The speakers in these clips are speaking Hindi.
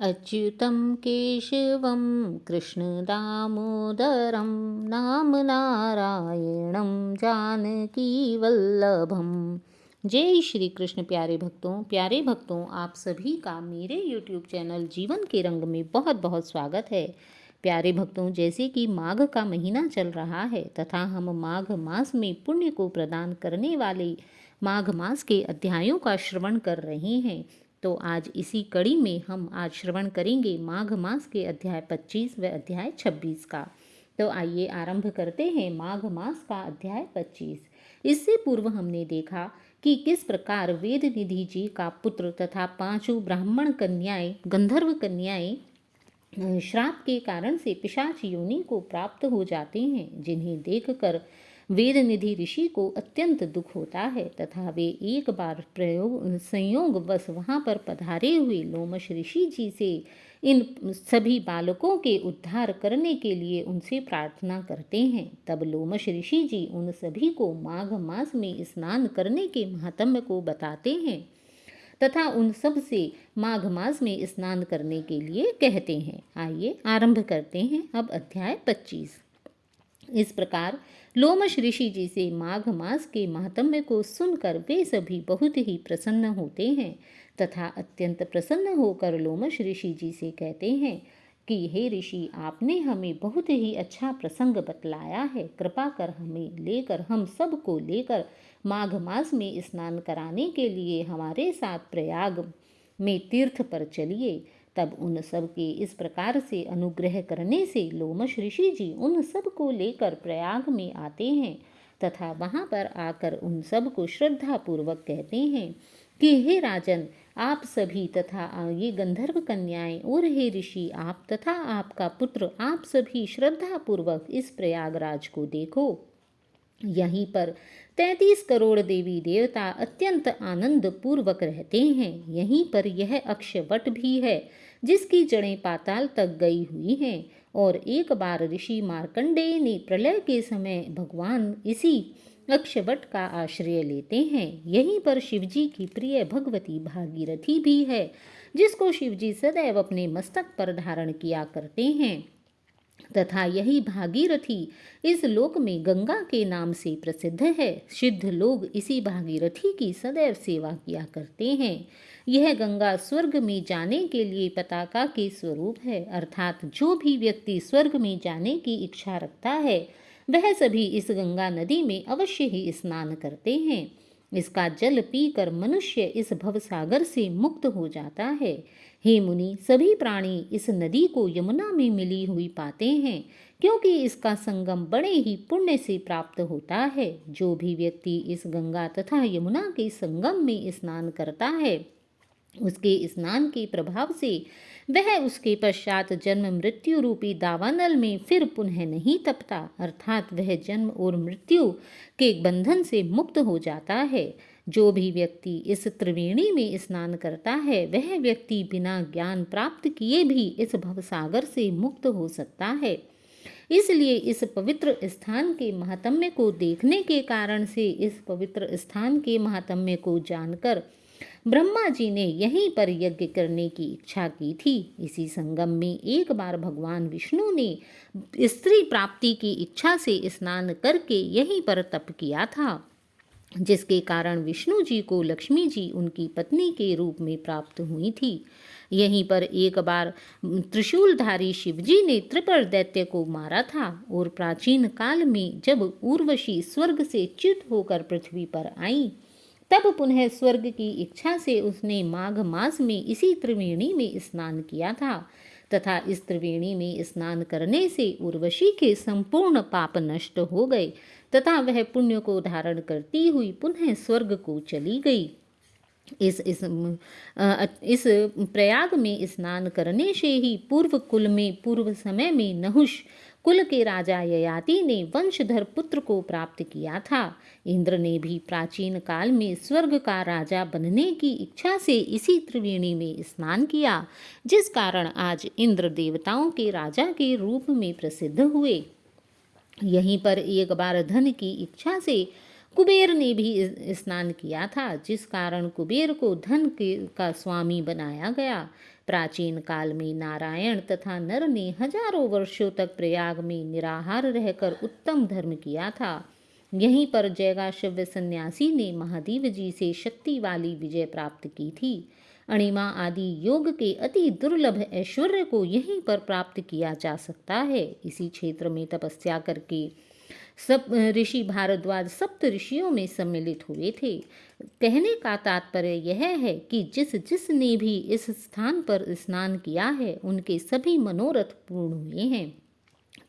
अच्युतं केशवं कृष्णदामोदरं नाम नारायणं जानकीवल्लभम। जय श्री कृष्ण। प्यारे भक्तों, आप सभी का मेरे YouTube चैनल जीवन के रंग में बहुत बहुत स्वागत है। प्यारे भक्तों, जैसे कि माघ का महीना चल रहा है तथा हम माघ मास में पुण्य को प्रदान करने वाले माघ मास के अध्यायों का श्रवण कर रहे हैं, तो आज इसी कड़ी में हम आज श्रवण करेंगे माघ मास के अध्याय 25 व अध्याय 26 का। तो आइए आरंभ करते हैं माघ मास का अध्याय 25। इससे पूर्व हमने देखा कि किस प्रकार वेद निधि जी का पुत्र तथा पांचों ब्राह्मण कन्याएं, गंधर्व कन्याएं श्राप के कारण से पिशाच योनि को प्राप्त हो जाते हैं, जिन्हें देखकर वेद निधि ऋषि को अत्यंत दुख होता है तथा वे एक बार संयोग बस वहाँ पर पधारे हुए लोमश ऋषि जी से इन सभी बालकों के उद्धार करने के लिए उनसे प्रार्थना करते हैं। तब लोमश ऋषि जी उन सभी को माघ मास में स्नान करने के महात्म्य को बताते हैं तथा उन सब से माघ मास में स्नान करने के लिए कहते हैं। आइए आरंभ करते हैं अब अध्याय 25। इस प्रकार लोमश ऋषि जी से माघ मास के महात्म्य को सुनकर वे सभी बहुत ही प्रसन्न होते हैं तथा अत्यंत प्रसन्न होकर लोमश ऋषि जी से कहते हैं कि हे ऋषि, आपने हमें बहुत ही अच्छा प्रसंग बतलाया है। कृपा कर हमें लेकर, हम सब को लेकर माघ मास में स्नान कराने के लिए हमारे साथ प्रयाग में तीर्थ पर चलिए। तब उन सब के इस प्रकार से अनुग्रह करने से लोमश ऋषि जी उन सब को लेकर प्रयाग में आते हैं तथा वहाँ पर आकर उन सब को श्रद्धापूर्वक कहते हैं कि हे राजन, आप सभी तथा ये गंधर्व कन्याएं और हे ऋषि, आप तथा आपका पुत्र, आप सभी श्रद्धापूर्वक इस प्रयागराज को देखो। यहीं पर 33 करोड़ देवी देवता अत्यंत आनंद पूर्वक रहते हैं। यहीं पर यह अक्षवट भी है जिसकी जड़ें पाताल तक गई हुई हैं। और एक बार ऋषि मार्कंडेय ने प्रलय के समय भगवान इसी अक्षवट का आश्रय लेते हैं। यहीं पर शिवजी की प्रिय भगवती भागीरथी भी है, जिसको शिवजी सदैव अपने मस्तक पर धारण किया करते हैं तथा यही भागीरथी इस लोक में गंगा के नाम से प्रसिद्ध है। सिद्ध लोग इसी भागीरथी की सदैव सेवा किया करते हैं। यह गंगा स्वर्ग में जाने के लिए पताका के स्वरूप है, अर्थात जो भी व्यक्ति स्वर्ग में जाने की इच्छा रखता है वह सभी इस गंगा नदी में अवश्य ही स्नान करते हैं। इसका जल पीकर मनुष्य इस भवसागर से मुक्त हो जाता है। हे मुनि, सभी प्राणी इस नदी को यमुना में मिली हुई पाते हैं, क्योंकि इसका संगम बड़े ही पुण्य से प्राप्त होता है। जो भी व्यक्ति इस गंगा तथा यमुना के संगम में स्नान करता है, उसके स्नान के प्रभाव से वह उसके पश्चात जन्म मृत्यु रूपी दावानल में फिर पुनः नहीं तपता, अर्थात वह जन्म और मृत्यु के बंधन से मुक्त हो जाता है। जो भी व्यक्ति इस त्रिवेणी में स्नान करता है वह व्यक्ति बिना ज्ञान प्राप्त किए भी इस भवसागर से मुक्त हो सकता है। इसलिए इस पवित्र स्थान के महात्म्य को देखने के कारण से, इस पवित्र स्थान के महात्म्य को जानकर ब्रह्मा जी ने यहीं पर यज्ञ करने की इच्छा की थी। इसी संगम में एक बार भगवान विष्णु ने स्त्री प्राप्ति की इच्छा से स्नान करके यहीं पर तप किया था, जिसके कारण विष्णु जी को लक्ष्मी जी उनकी पत्नी के रूप में प्राप्त हुई थी। यहीं पर एक बार त्रिशूलधारी शिवजी ने त्रिपुर दैत्य को मारा था और प्राचीन काल में जब उर्वशी स्वर्ग से च्युत होकर पृथ्वी पर आई, तब पुनः स्वर्ग की इच्छा से उसने माघ मास में इसी त्रिवेणी में स्नान किया था तथा इस त्रिवेणी में स्नान करने से उर्वशी के संपूर्ण पाप नष्ट हो गए तथा वह पुण्य को धारण करती हुई पुनः स्वर्ग को चली गई। इस प्रयाग में स्नान करने से ही पूर्व समय में नहुष कुल के राजा ययाति ने वंशधर पुत्र को प्राप्त किया था। इंद्र ने भी प्राचीन काल में स्वर्ग का राजा बनने की इच्छा से इसी त्रिवेणी में स्नान किया, जिस कारण आज इंद्र देवताओं के राजा के रूप में प्रसिद्ध हुए। यहीं पर एक बार धन की इच्छा से कुबेर ने भी स्नान किया था, जिस कारण कुबेर को का स्वामी बनाया गया। प्राचीन काल में नारायण तथा नर ने हजारों वर्षों तक प्रयाग में निराहार रहकर उत्तम धर्म किया था। यहीं पर जैगाशव्य सन्यासी ने महादेव जी से शक्ति वाली विजय प्राप्त की थी। अणिमा आदि योग के अति दुर्लभ ऐश्वर्य को यहीं पर प्राप्त किया जा सकता है। इसी क्षेत्र में तपस्या करके सब ऋषि भारद्वाज सप्त ऋषियों में सम्मिलित हुए थे। कहने का तात्पर्य यह है कि जिस ने भी इस स्थान पर स्नान किया है, उनके सभी मनोरथ पूर्ण हुए हैं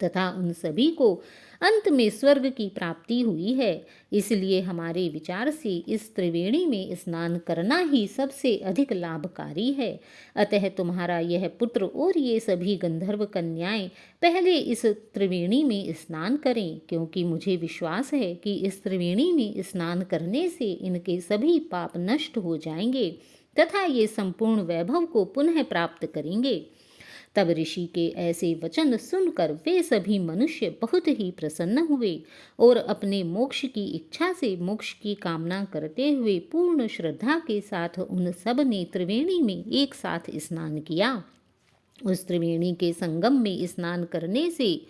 तथा उन सभी को अंत में स्वर्ग की प्राप्ति हुई है। इसलिए हमारे विचार से इस त्रिवेणी में स्नान करना ही सबसे अधिक लाभकारी है। अतः तुम्हारा यह पुत्र और ये सभी गंधर्व कन्याएं पहले इस त्रिवेणी में स्नान करें, क्योंकि मुझे विश्वास है कि इस त्रिवेणी में स्नान करने से इनके सभी पाप नष्ट हो जाएंगे तथा ये संपूर्ण वैभव को पुनः प्राप्त करेंगे। तब ऋषि के ऐसे वचन सुनकर वे सभी मनुष्य बहुत ही प्रसन्न हुए और अपने मोक्ष की इच्छा से मोक्ष की कामना करते हुए पूर्ण श्रद्धा के साथ उन सब ने त्रिवेणी में एक साथ स्नान किया। उस त्रिवेणी के संगम में स्नान करने से,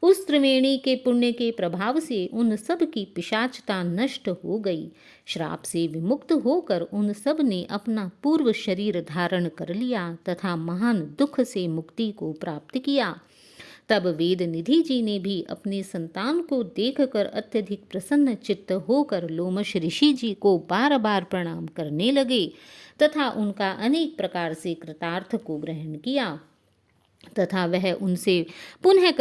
उस त्रिवेणी के पुण्य के प्रभाव से उन सब की पिशाचता नष्ट हो गई। श्राप से विमुक्त होकर उन सब ने अपना पूर्व शरीर धारण कर लिया तथा महान दुख से मुक्ति को प्राप्त किया। तब वेद निधि जी ने भी अपने संतान को देखकर अत्यधिक प्रसन्न चित्त होकर लोमश ऋषि जी को बार बार प्रणाम करने लगे तथा उनका अनेक प्रकार से कृतार्थ को ग्रहण किया तथा वह उनसे पुनः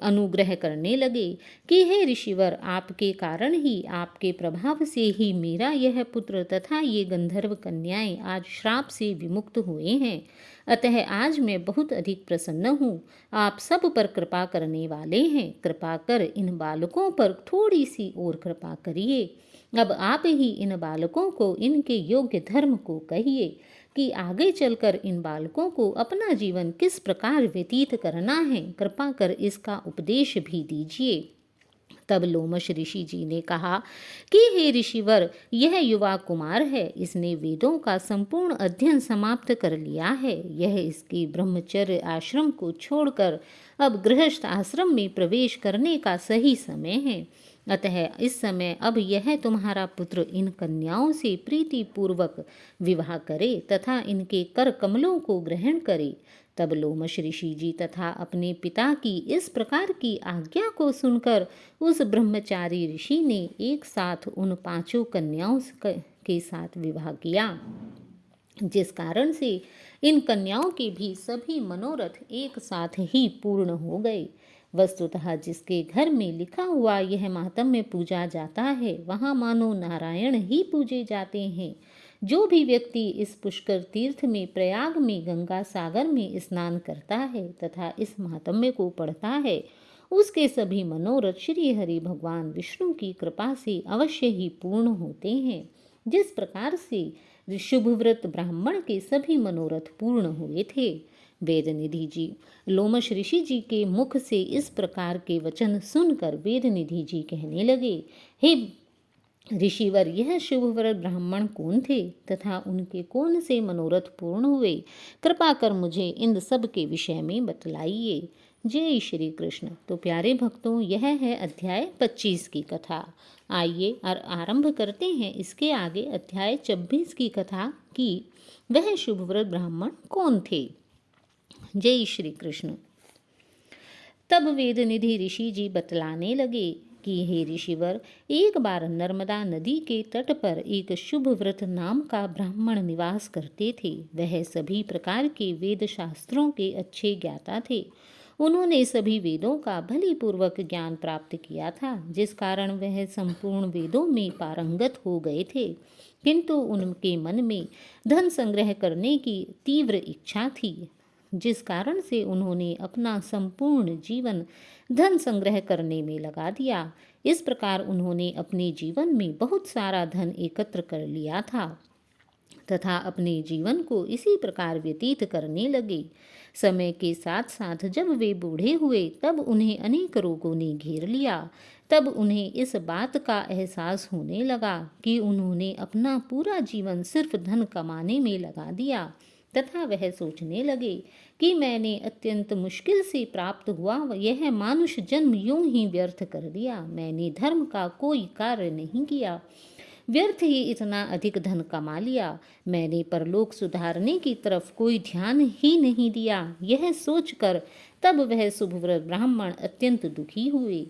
अनुग्रह करने लगे कि हे ऋषिवर, आपके कारण ही, आपके प्रभाव से ही मेरा यह पुत्र तथा ये गंधर्व कन्याएं आज श्राप से विमुक्त हुए हैं। अतः आज मैं बहुत अधिक प्रसन्न हूँ। आप सब पर कृपा करने वाले हैं। कृपा कर इन बालकों पर थोड़ी सी और कृपा करिए। अब आप ही इन बालकों को इनके योग्य धर्म को कहिए कि आगे चलकर इन बालकों को अपना जीवन किस प्रकार व्यतीत करना है। कृपा कर इसका उपदेश भी दीजिए। तब लोमश ऋषि जी ने कहा कि हे ऋषिवर, यह युवा कुमार है। इसने वेदों का संपूर्ण अध्ययन समाप्त कर लिया है। यह इसके ब्रह्मचर्य आश्रम को छोड़कर अब गृहस्थ आश्रम में प्रवेश करने का सही समय है। अतः इस समय अब यह तुम्हारा पुत्र इन कन्याओं से प्रीति पूर्वक विवाह करे तथा इनके कर कमलों को ग्रहण करे। तब लोमश ऋषि जी तथा अपने पिता की इस प्रकार की आज्ञा को सुनकर उस ब्रह्मचारी ऋषि ने एक साथ उन पांचों कन्याओं के साथ विवाह किया, जिस कारण से इन कन्याओं के भी सभी मनोरथ एक साथ ही पूर्ण हो गए। वस्तुतः जिसके घर में लिखा हुआ यह माहात्म्य पूजा जाता है, वहाँ मानो नारायण ही पूजे जाते हैं। जो भी व्यक्ति इस पुष्कर तीर्थ में, प्रयाग में, गंगा सागर में स्नान करता है तथा इस माहात्म्य को पढ़ता है, उसके सभी मनोरथ श्री हरि भगवान विष्णु की कृपा से अवश्य ही पूर्ण होते हैं। जिस प्रकार से शुभव्रत ब्राह्मण के सभी मनोरथ पूर्ण हुए थे। वेदनिधि जी लोमश ऋषि जी के मुख से इस प्रकार के वचन सुनकर वेदनिधि जी कहने लगे, हे ऋषिवर, यह शुभव्रत ब्राह्मण कौन थे तथा उनके कौन से मनोरथ पूर्ण हुए? कृपा कर मुझे इन सब के विषय में बतलाइए। जय श्री कृष्ण। तो प्यारे भक्तों, यह है अध्याय 25 की कथा। आइए और आरंभ करते हैं इसके आगे अध्याय 26 की कथा कि वह शुभव्रत ब्राह्मण कौन थे। जय श्री कृष्ण। तब वेदनिधि ऋषि जी बतलाने लगे कि हे ऋषिवर, एक बार नर्मदा नदी के तट पर एक शुभव्रत नाम का ब्राह्मण निवास करते थे। वह सभी प्रकार के वेद शास्त्रों के अच्छे ज्ञाता थे। उन्होंने सभी वेदों का भलीपूर्वक ज्ञान प्राप्त किया था, जिस कारण वह संपूर्ण वेदों में पारंगत हो गए थे। किंतु उनके मन में धन संग्रह करने की तीव्र इच्छा थी, जिस कारण से उन्होंने अपना संपूर्ण जीवन धन संग्रह करने में लगा दिया। इस प्रकार उन्होंने अपने जीवन में बहुत सारा धन एकत्र कर लिया था तथा अपने जीवन को इसी प्रकार व्यतीत करने लगे। समय के साथ साथ जब वे बूढ़े हुए तब उन्हें अनेक रोगों ने घेर लिया। तब उन्हें इस बात का एहसास होने लगा कि उन्होंने अपना पूरा जीवन सिर्फ धन कमाने में लगा दिया तथा वह सोचने लगे कि मैंने अत्यंत मुश्किल से प्राप्त हुआ यह मानुष जन्म यूं ही व्यर्थ कर दिया। मैंने धर्म का कोई कार्य नहीं किया, व्यर्थ ही इतना अधिक धन कमा लिया। मैंने परलोक सुधारने की तरफ कोई ध्यान ही नहीं दिया। यह सोचकर तब वह शुभव्रत ब्राह्मण अत्यंत दुखी हुए।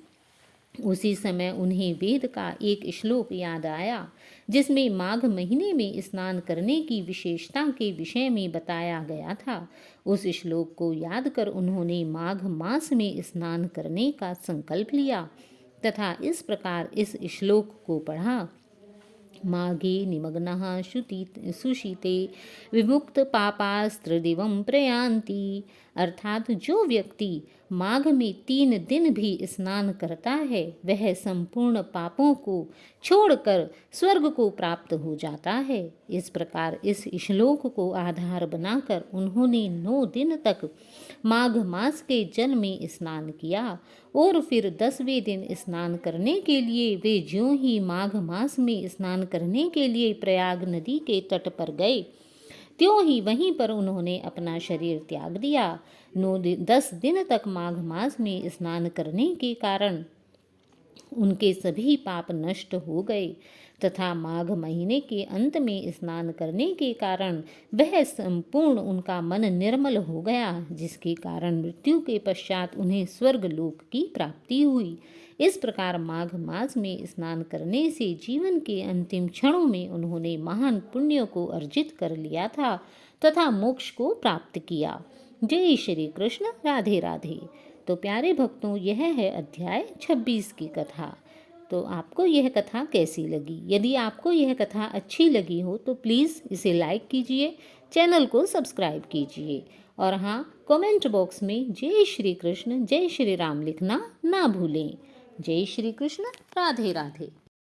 उसी समय उन्हें वेद का एक श्लोक याद आया जिसमें माघ महीने में स्नान करने की विशेषता के विषय में बताया गया था। उस श्लोक को याद कर उन्होंने माघ मास में स्नान करने का संकल्प लिया तथा इस प्रकार इस श्लोक को पढ़ा। माघे निमग्नः सुशीते विमुक्त पापास्त्रदिवं प्रयान्ति। अर्थात जो व्यक्ति माघ में 3 दिन भी स्नान करता है वह संपूर्ण पापों को छोड़कर स्वर्ग को प्राप्त हो जाता है। इस प्रकार इस श्लोक को आधार बनाकर उन्होंने 9 दिन तक माघ मास के जल में स्नान किया और फिर 10वें दिन स्नान करने के लिए वे ज्यों ही माघ मास में स्नान करने के लिए प्रयाग नदी के तट पर गए त्यों ही वहीं पर उन्होंने अपना शरीर त्याग दिया। 10 दिन तक माघ मास में स्नान करने के कारण उनके सभी पाप नष्ट हो गए तथा माघ महीने के अंत में स्नान करने के कारण वह संपूर्ण उनका मन निर्मल हो गया, जिसके कारण मृत्यु के पश्चात उन्हें स्वर्ग लोक की प्राप्ति हुई। इस प्रकार माघ मास में स्नान करने से जीवन के अंतिम क्षणों में उन्होंने महान पुण्य को अर्जित कर लिया था तथा मोक्ष को प्राप्त किया। जय श्री कृष्ण। राधे राधे। तो प्यारे भक्तों, यह है अध्याय 26 की कथा। तो आपको यह कथा कैसी लगी? यदि आपको यह कथा अच्छी लगी हो तो प्लीज़ इसे लाइक कीजिए, चैनल को सब्सक्राइब कीजिए और हाँ, कमेंट बॉक्स में जय श्री कृष्ण जय श्री राम लिखना ना भूलें। जय श्री कृष्ण। राधे राधे।